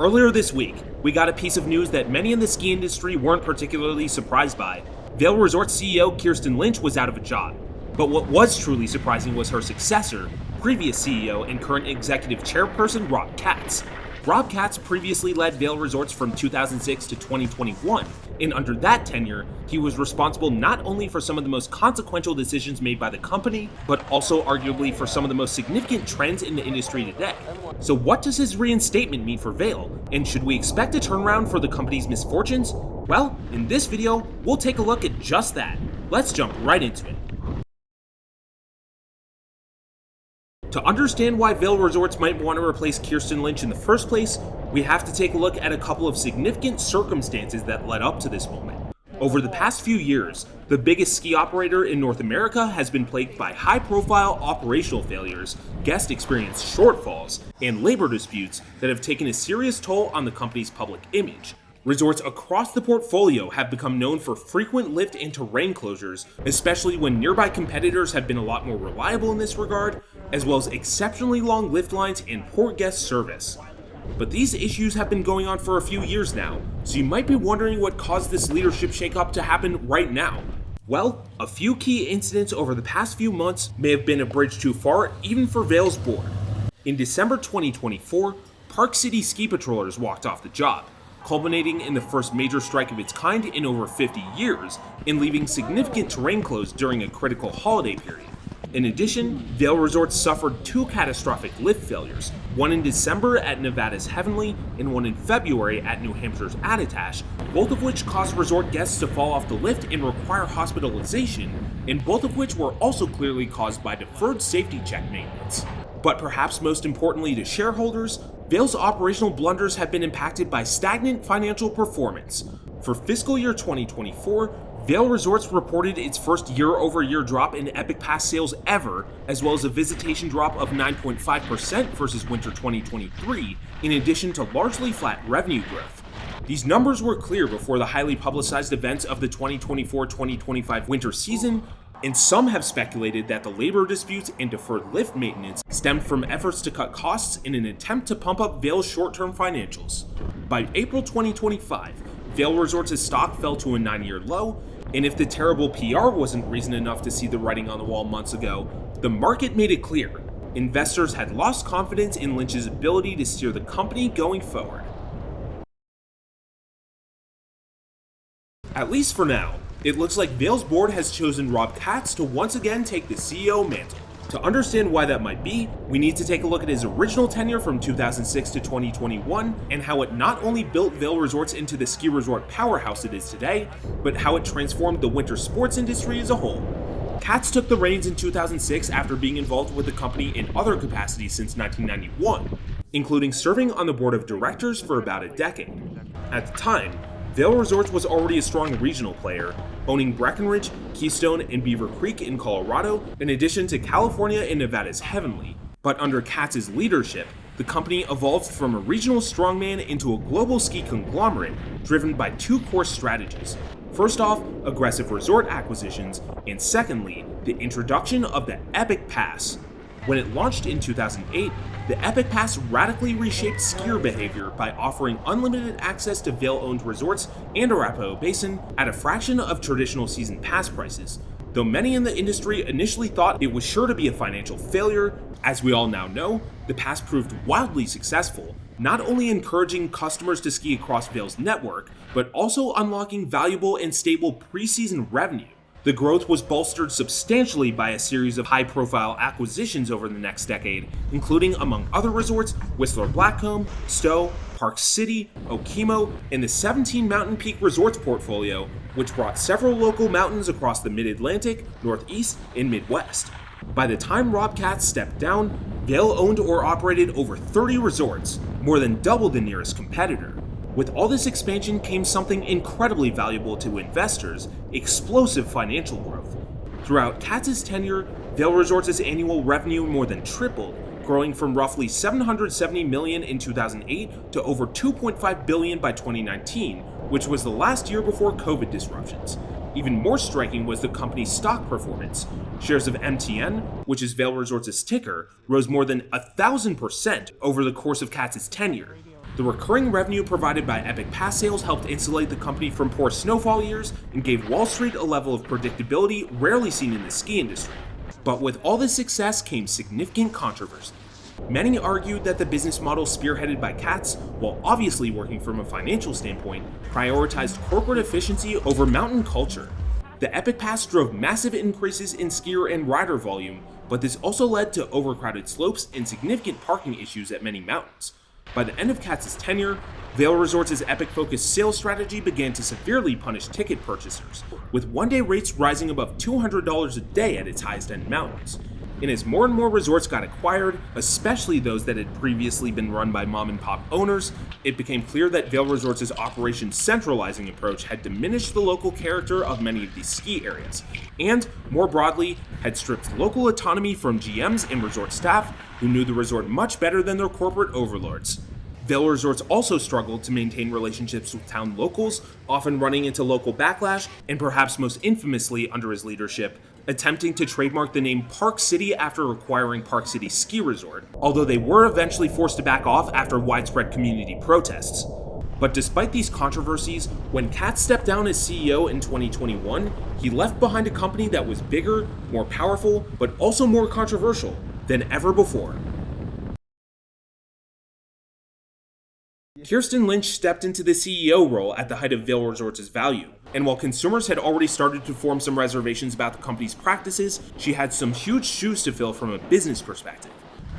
Earlier this week, we got a piece of news that many in the ski industry weren't particularly surprised by. Vail Resorts CEO Kirsten Lynch was out of a job. But what was truly surprising was her successor, previous CEO and current executive chairperson Rob Katz. Rob Katz previously led Vail Resorts from 2006 to 2021, and under that tenure, he was responsible not only for some of the most consequential decisions made by the company, but also arguably for some of the most significant trends in the industry today. So what does his reinstatement mean for Vail, and should we expect a turnaround for the company's misfortunes? Well, in this video, we'll take a look at just that. Let's jump right into it. To understand why Vail Resorts might want to replace Kirsten Lynch in the first place, we have to take a look at a couple of significant circumstances that led up to this moment. Over the past few years, the biggest ski operator in North America has been plagued by high-profile operational failures, guest experience shortfalls, and labor disputes that have taken a serious toll on the company's public image. Resorts across the portfolio have become known for frequent lift and terrain closures, especially when nearby competitors have been a lot more reliable in this regard, as well as exceptionally long lift lines and poor guest service. But these issues have been going on for a few years now, so you might be wondering what caused this leadership shakeup to happen right now. Well, a few key incidents over the past few months may have been a bridge too far even for Vail's board. In December 2024, Park City ski patrollers walked off the job, culminating in the first major strike of its kind in over 50 years and leaving significant terrain closed during a critical holiday period. In addition, Vail Resorts suffered two catastrophic lift failures, one in December at Nevada's Heavenly and one in February at New Hampshire's Attitash, both of which caused resort guests to fall off the lift and require hospitalization, and both of which were also clearly caused by deferred safety check maintenance. But perhaps most importantly to shareholders, Vail's operational blunders have been impacted by stagnant financial performance. For fiscal year 2024, Vail Resorts reported its first year-over-year drop in Epic Pass sales ever, as well as a visitation drop of 9.5% versus winter 2023, in addition to largely flat revenue growth. These numbers were clear before the highly publicized events of the 2024-2025 winter season, and some have speculated that the labor disputes and deferred lift maintenance stemmed from efforts to cut costs in an attempt to pump up Vail's short-term financials. By April 2025, Vail Resorts' stock fell to a 9-year low, and if the terrible PR wasn't reason enough to see the writing on the wall months ago, the market made it clear. Investors had lost confidence in Lynch's ability to steer the company going forward. At least for now, it looks like Vail's board has chosen Rob Katz to once again take the CEO mantle. To understand why that might be, we need to take a look at his original tenure from 2006 to 2021 and how it not only built Vail Resorts into the ski resort powerhouse it is today, but how it transformed the winter sports industry as a whole. Katz took the reins in 2006 after being involved with the company in other capacities since 1991, including serving on the board of directors for about a decade. At the time, Vail Resorts was already a strong regional player, owning Breckenridge, Keystone, and Beaver Creek in Colorado, in addition to California and Nevada's Heavenly. But under Katz's leadership, the company evolved from a regional strongman into a global ski conglomerate driven by two core strategies. First off, aggressive resort acquisitions, and secondly, the introduction of the Epic Pass. When it launched in 2008, the Epic Pass radically reshaped skier behavior by offering unlimited access to Vail-owned resorts and Arapahoe Basin at a fraction of traditional season pass prices. Though many in the industry initially thought it was sure to be a financial failure, as we all now know, the pass proved wildly successful, not only encouraging customers to ski across Vail's network, but also unlocking valuable and stable pre-season revenue. The growth was bolstered substantially by a series of high-profile acquisitions over the next decade, including, among other resorts, Whistler Blackcomb, Stowe, Park City, Okemo, and the 17 Mountain Peak Resorts portfolio, which brought several local mountains across the Mid-Atlantic, Northeast, and Midwest. By the time Rob Katz stepped down, Vail owned or operated over 30 resorts, more than double the nearest competitor. With all this expansion came something incredibly valuable to investors: explosive financial growth. Throughout Katz's tenure, Vail Resorts' annual revenue more than tripled, growing from roughly $770 million in 2008 to over $2.5 billion by 2019, which was the last year before COVID disruptions. Even more striking was the company's stock performance. Shares of MTN, which is Vail Resorts' ticker, rose more than 1,000% over the course of Katz's tenure. The recurring revenue provided by Epic Pass sales helped insulate the company from poor snowfall years and gave Wall Street a level of predictability rarely seen in the ski industry. But with all this success came significant controversy. Many argued that the business model spearheaded by Katz, while obviously working from a financial standpoint, prioritized corporate efficiency over mountain culture. The Epic Pass drove massive increases in skier and rider volume, but this also led to overcrowded slopes and significant parking issues at many mountains. By the end of Katz's tenure, Vail Resorts' Epic-focused sales strategy began to severely punish ticket purchasers, with one-day rates rising above $200 a day at its highest-end mountains. And as more and more resorts got acquired, especially those that had previously been run by mom-and-pop owners, it became clear that Vail Resorts' operation centralizing approach had diminished the local character of many of these ski areas, and, more broadly, had stripped local autonomy from GMs and resort staff who knew the resort much better than their corporate overlords. Vail Resorts also struggled to maintain relationships with town locals, often running into local backlash, and perhaps most infamously under his leadership, attempting to trademark the name Park City after acquiring Park City Ski Resort, although they were eventually forced to back off after widespread community protests. But despite these controversies, when Katz stepped down as CEO in 2021, he left behind a company that was bigger, more powerful, but also more controversial than ever before. Kirsten Lynch stepped into the CEO role at the height of Vail Resorts' value, and while consumers had already started to form some reservations about the company's practices, she had some huge shoes to fill from a business perspective.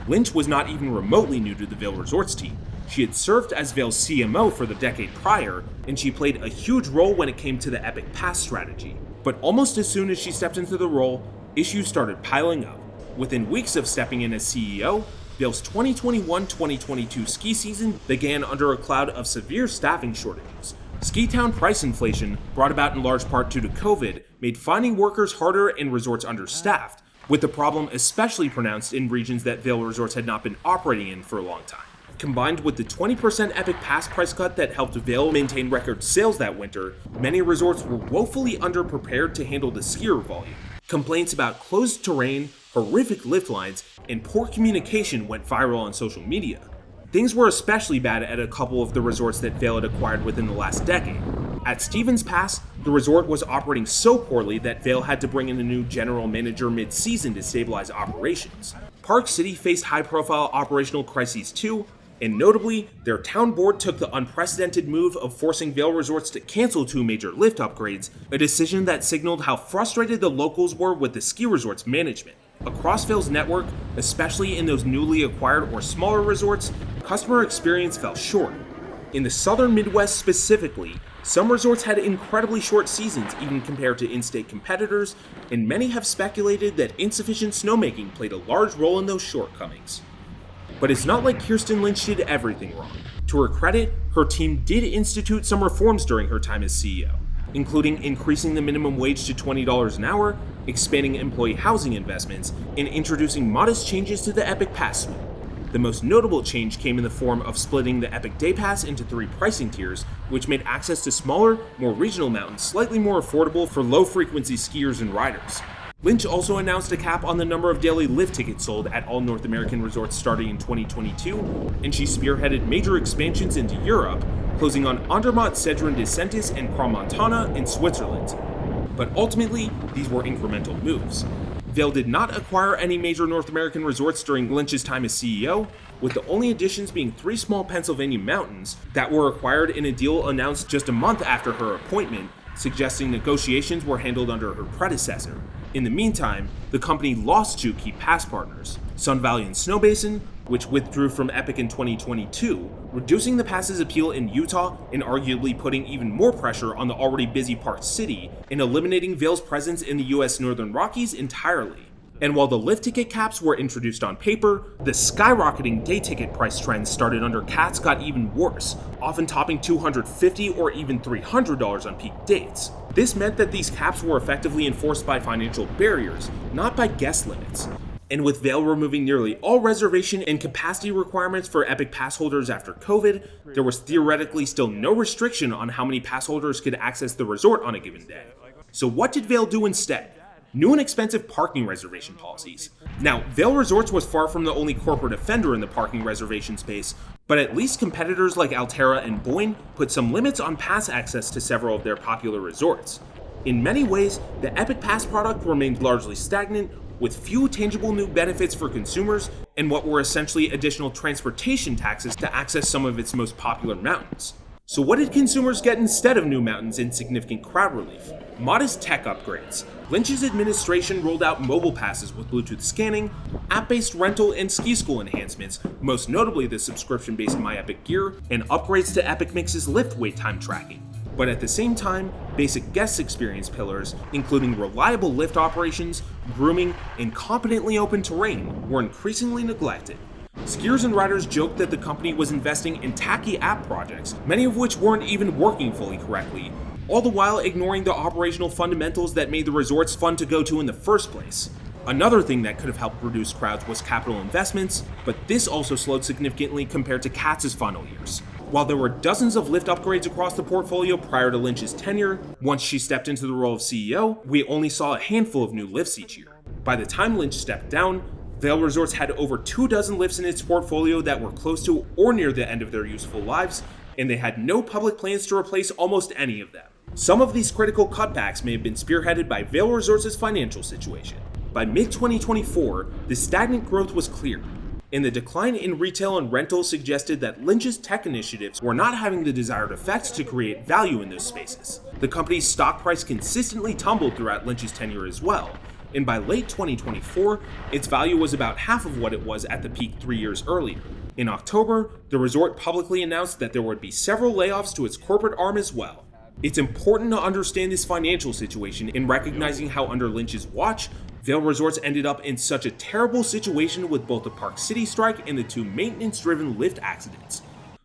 Lynch was not even remotely new to the Vail Resorts team. She had served as Vail's CMO for the decade prior, and she played a huge role when it came to the Epic Pass strategy. But almost as soon as she stepped into the role, issues started piling up. Within weeks of stepping in as CEO, Vail's 2021-2022 ski season began under a cloud of severe staffing shortages. Ski town price inflation, brought about in large part due to COVID, made finding workers harder and resorts understaffed, with the problem especially pronounced in regions that Vail Resorts had not been operating in for a long time. Combined with the 20% Epic Pass price cut that helped Vail maintain record sales that winter, many resorts were woefully underprepared to handle the skier volume. Complaints about closed terrain, horrific lift lines, and poor communication went viral on social media. Things were especially bad at a couple of the resorts that Vail had acquired within the last decade. At Stevens Pass, the resort was operating so poorly that Vail had to bring in a new general manager mid-season to stabilize operations. Park City faced high-profile operational crises too, and notably, their town board took the unprecedented move of forcing Vail Resorts to cancel 2 major lift upgrades, a decision that signaled how frustrated the locals were with the ski resort's management. Across Vail's network, especially in those newly acquired or smaller resorts, customer experience fell short. In the southern Midwest specifically, some resorts had incredibly short seasons even compared to in-state competitors, and many have speculated that insufficient snowmaking played a large role in those shortcomings. But it's not like Kirsten Lynch did everything wrong. To her credit, her team did institute some reforms during her time as CEO, including increasing the minimum wage to $20 an hour, expanding employee housing investments, and introducing modest changes to the Epic Pass suite. The most notable change came in the form of splitting the Epic Day Pass into 3 pricing tiers, which made access to smaller, more regional mountains slightly more affordable for low-frequency skiers and riders. Lynch also announced a cap on the number of daily lift tickets sold at all North American resorts starting in 2022, and she spearheaded major expansions into Europe, closing on Andermatt, Cedron de Sentis, and Crans-Montana in Switzerland. But ultimately, these were incremental moves. Vail did not acquire any major North American resorts during Lynch's time as CEO, with the only additions being 3 small Pennsylvania mountains that were acquired in a deal announced just a month after her appointment, suggesting negotiations were handled under her predecessor. In the meantime, the company lost 2 key pass partners, Sun Valley and Snow Basin, which withdrew from Epic in 2022, reducing the pass's appeal in Utah and arguably putting even more pressure on the already busy Park City and eliminating Vail's presence in the US Northern Rockies entirely. And while the lift ticket caps were introduced on paper, the skyrocketing day ticket price trends started under Katz got even worse, often topping $250 or even $300 on peak dates. This meant that these caps were effectively enforced by financial barriers, not by guest limits. And with Vail removing nearly all reservation and capacity requirements for Epic Pass holders after COVID, there was theoretically still no restriction on how many pass holders could access the resort on a given day. So what did Vail do instead? New and expensive parking reservation policies. Now, Vail Resorts was far from the only corporate offender in the parking reservation space, But at least competitors like Alterra and Boyne put some limits on pass access to several of their popular resorts. In many ways, the Epic Pass product remained largely stagnant, with few tangible new benefits for consumers and what were essentially additional transportation taxes to access some of its most popular mountains. So what did consumers get instead of new mountains and significant crowd relief? Modest tech upgrades. Lynch's administration rolled out mobile passes with Bluetooth scanning, app-based rental and ski school enhancements, most notably the subscription-based MyEpic gear, and upgrades to Epic Mix's lift wait time tracking. But at the same time, basic guest experience pillars, including reliable lift operations, grooming, and competently open terrain, were increasingly neglected. Skiers and riders joked that the company was investing in tacky app projects, many of which weren't even working fully correctly, all the while ignoring the operational fundamentals that made the resorts fun to go to in the first place. Another thing that could have helped reduce crowds was capital investments, but this also slowed significantly compared to Katz's final years. While there were dozens of lift upgrades across the portfolio prior to Lynch's tenure, once she stepped into the role of CEO, we only saw a handful of new lifts each year. By the time Lynch stepped down, Vail Resorts had over 24 lifts in its portfolio that were close to or near the end of their useful lives, and they had no public plans to replace almost any of them. Some of these critical cutbacks may have been spearheaded by Vail Resorts' financial situation. By mid-2024, the stagnant growth was clear, and the decline in retail and rental suggested that Lynch's tech initiatives were not having the desired effects to create value in those spaces. The company's stock price consistently tumbled throughout Lynch's tenure as well, and by late 2024, its value was about half of what it was at the peak 3 years earlier. In October, the resort publicly announced that there would be several layoffs to its corporate arm as well. It's important to understand this financial situation in recognizing how under Lynch's watch, Vail Resorts ended up in such a terrible situation with both the Park City strike and the 2 maintenance-driven lift accidents.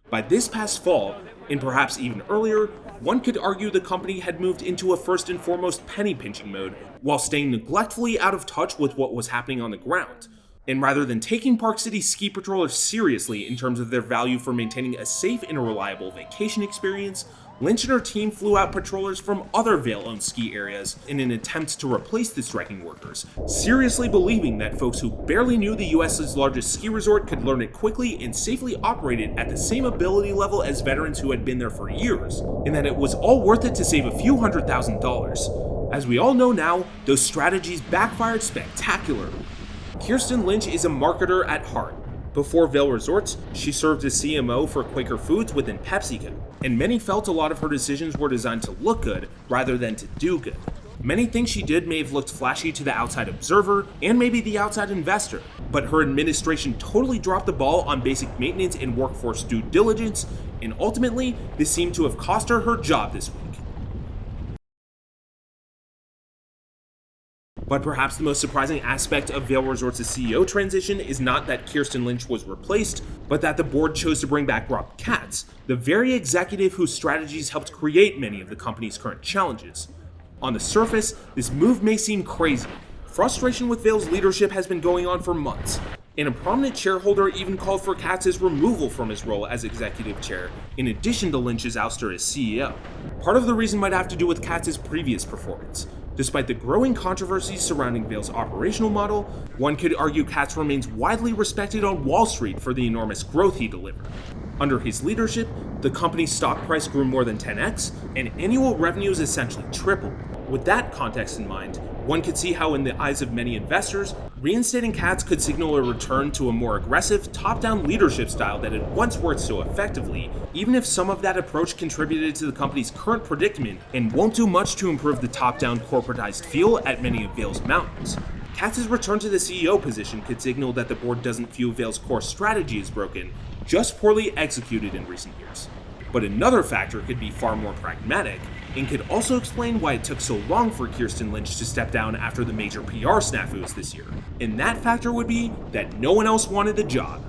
By this past fall, and perhaps even earlier, one could argue the company had moved into a first and foremost penny-pinching mode while staying neglectfully out of touch with what was happening on the ground. And rather than taking Park City ski patrollers seriously in terms of their value for maintaining a safe and reliable vacation experience, Lynch and her team flew out patrollers from other Vail-owned ski areas in an attempt to replace the striking workers, seriously believing that folks who barely knew the US's largest ski resort could learn it quickly and safely operate it at the same ability level as veterans who had been there for years, and that it was all worth it to save a few $100,000. As we all know now, those strategies backfired spectacularly. Kirsten Lynch is a marketer at heart. Before Vail Resorts, she served as CMO for Quaker Foods within PepsiCo, and many felt a lot of her decisions were designed to look good rather than to do good. Many things she did may have looked flashy to the outside observer and maybe the outside investor, but her administration totally dropped the ball on basic maintenance and workforce due diligence, and ultimately, this seemed to have cost her her job this week. But perhaps the most surprising aspect of Vail Resorts' CEO transition is not that Kirsten Lynch was replaced, but that the board chose to bring back Rob Katz, the very executive whose strategies helped create many of the company's current challenges. On the surface, this move may seem crazy. Frustration with Vail's leadership has been going on for months, and a prominent shareholder even called for Katz's removal from his role as executive chair, in addition to Lynch's ouster as CEO. Part of the reason might have to do with Katz's previous performance. Despite the growing controversies surrounding Vail's operational model, one could argue Katz remains widely respected on Wall Street for the enormous growth he delivered. Under his leadership, the company's stock price grew more than 10x, and annual revenues essentially tripled. With that context in mind, one could see how in the eyes of many investors, reinstating Katz could signal a return to a more aggressive, top-down leadership style that had once worked so effectively, even if some of that approach contributed to the company's current predicament and won't do much to improve the top-down corporatized feel at many of Vail's mountains. Katz's return to the CEO position could signal that the board doesn't view Vail's core strategy as broken, just poorly executed in recent years. But another factor could be far more pragmatic, and could also explain why it took so long for Kirsten Lynch to step down after the major PR snafus this year. And that factor would be that no one else wanted the job.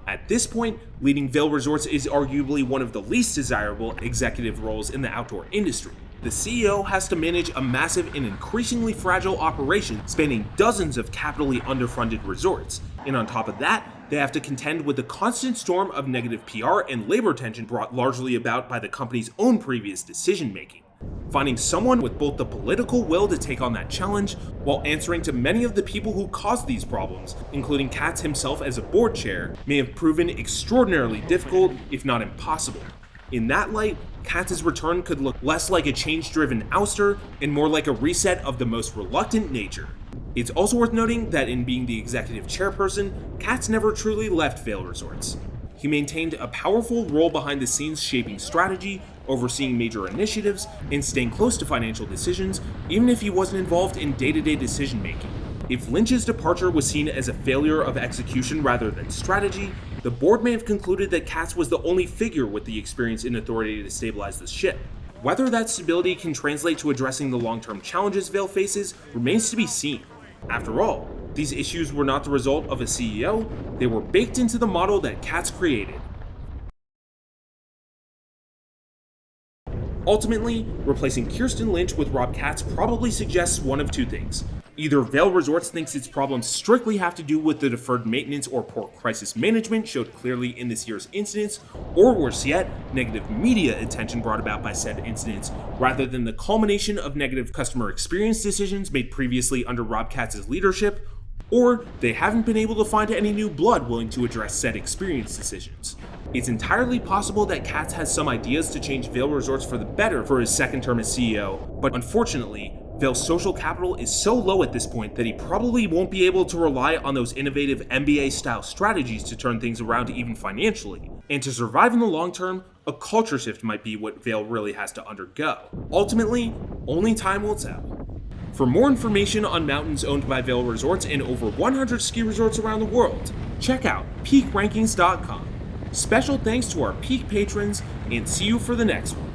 At this point, leading Vail Resorts is arguably one of the least desirable executive roles in the outdoor industry. The CEO has to manage a massive and increasingly fragile operation spanning dozens of capitally underfunded resorts. And on top of that, they have to contend with the constant storm of negative PR and labor tension brought largely about by the company's own previous decision-making. Finding someone with both the political will to take on that challenge while answering to many of the people who caused these problems, including Katz himself as a board chair, may have proven extraordinarily difficult, if not impossible. In that light, Katz's return could look less like a change-driven ouster and more like a reset of the most reluctant nature. It's also worth noting that in being the executive chairperson, Katz never truly left Vail Resorts. He maintained a powerful role behind the scenes shaping strategy, overseeing major initiatives, and staying close to financial decisions, even if he wasn't involved in day-to-day decision-making. If Lynch's departure was seen as a failure of execution rather than strategy, the board may have concluded that Katz was the only figure with the experience and authority to stabilize the ship. Whether that stability can translate to addressing the long-term challenges Vail faces remains to be seen. After all, these issues were not the result of a CEO, they were baked into the model that Katz created. Ultimately, replacing Kirsten Lynch with Rob Katz probably suggests one of two things. Either Vail Resorts thinks its problems strictly have to do with the deferred maintenance or poor crisis management showed clearly in this year's incidents, or worse yet, negative media attention brought about by said incidents, rather than the culmination of negative customer experience decisions made previously under Rob Katz's leadership, or they haven't been able to find any new blood willing to address said experience decisions. It's entirely possible that Katz has some ideas to change Vail Resorts for the better for his second term as CEO, but unfortunately, Vail's social capital is so low at this point that he probably won't be able to rely on those innovative MBA-style strategies to turn things around even financially. And to survive in the long term, a culture shift might be what Vail really has to undergo. Ultimately, only time will tell. For more information on mountains owned by Vail Resorts and over 100 ski resorts around the world, check out peakrankings.com. Special thanks to our Peak patrons, and see you for the next one.